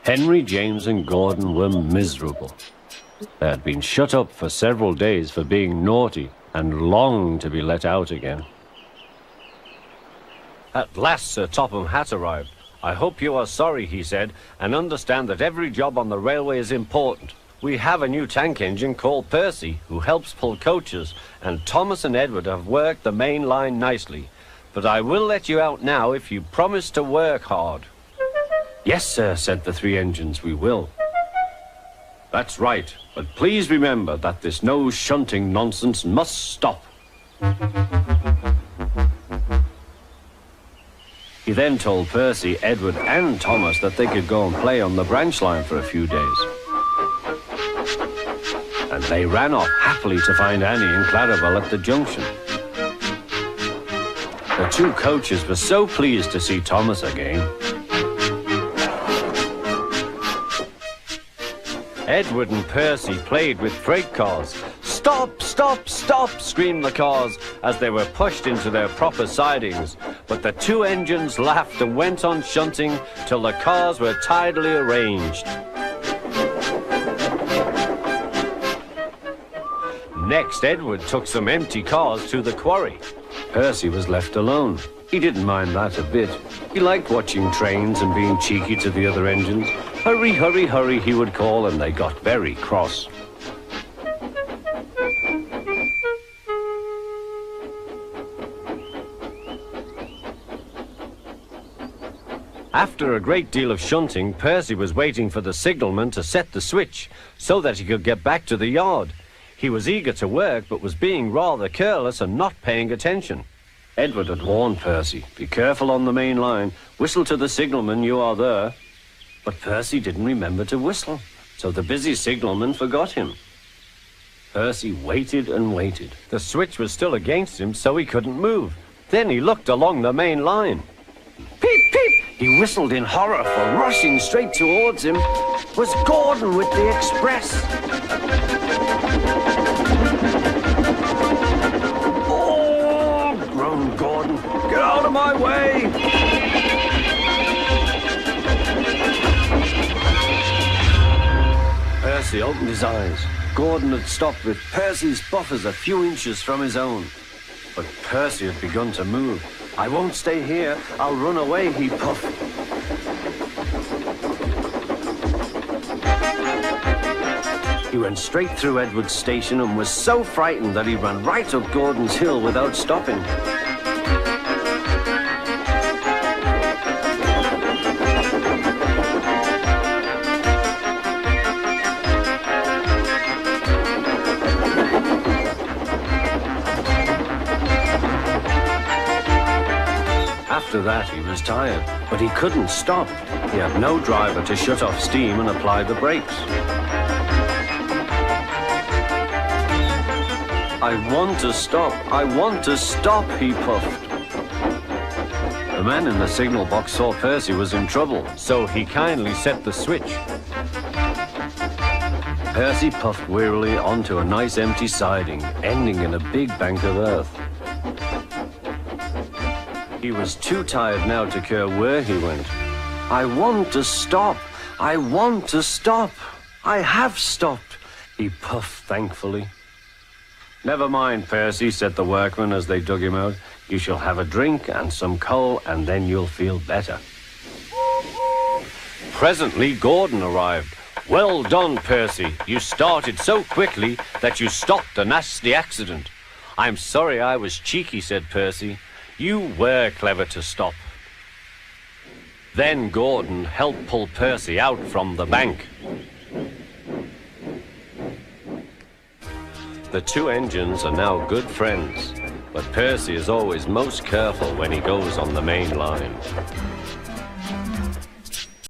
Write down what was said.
Henry, James, and Gordon were miserable. They had been shut up for several days for being naughty and longed to be let out again. At last Sir Topham Hatt arrived. "I hope you are sorry," he said, "and understand that every job on the railway is important. We have a new tank engine called Percy, who helps pull coaches, and Thomas and Edward have worked the main line nicely. But I will let you out now if you promise to work hard." "Yes, sir," said the three engines, "we will." "That's right, but please remember that this no shunting nonsense must stop." He then told Percy, Edward, and Thomas that they could go and play on the branch line for a few days. And they ran off happily to find Annie and Clarabelle at the junction. The two coaches were so pleased to see Thomas again. Edward and Percy played with freight cars. "Stop, stop, stop," screamed the cars as they were pushed into their proper sidings. But the two engines laughed and went on shunting till the cars were tidily arranged. Next, Edward took some empty cars to the quarry. Percy was left alone. He didn't mind that a bit. He liked watching trains and being cheeky to the other engines. "Hurry, hurry, hurry," he would call, and they got very cross. After a great deal of shunting, Percy was waiting for the signalman to set the switch so that he could get back to the yard. He was eager to work, but was being rather careless and not paying attention. Edward had warned Percy, "Be careful on the main line. Whistle to the signalman you are there." But Percy didn't remember to whistle, so the busy signalman forgot him. Percy waited and waited. The switch was still against him, so he couldn't move. Then he looked along the main line. Peep, peep! He whistled in horror, for rushing straight towards him was Gordon with the express. "Oh!" groaned Gordon. "Get out of my way!" Percy opened his eyes. Gordon had stopped with Percy's buffers a few inches from his own. But Percy had begun to move. "I won't stay here. I'll run away," he puffed. He went straight through Edward's station and was so frightened that he ran right up Gordon's hill without stopping. After that, he was tired, but he couldn't stop. He had no driver to shut off steam and apply the brakes. "I want to stop, I want to stop," he puffed. The man in the signal box saw Percy was in trouble, so he kindly set the switch. Percy puffed wearily onto a nice empty siding, ending in a big bank of earth. He was too tired now to care where he went. "I want to stop. I want to stop. I have stopped," he puffed thankfully. "Never mind, Percy," said the workman as they dug him out. "You shall have a drink and some coal, and then you'll feel better." Presently, Gordon arrived. "Well done, Percy. You started so quickly that you stopped a nasty accident." "I'm sorry I was cheeky," said Percy. "You were clever to stop." Then Gordon helped pull Percy out from the bank. The two engines are now good friends, but Percy is always most careful when he goes on the main line.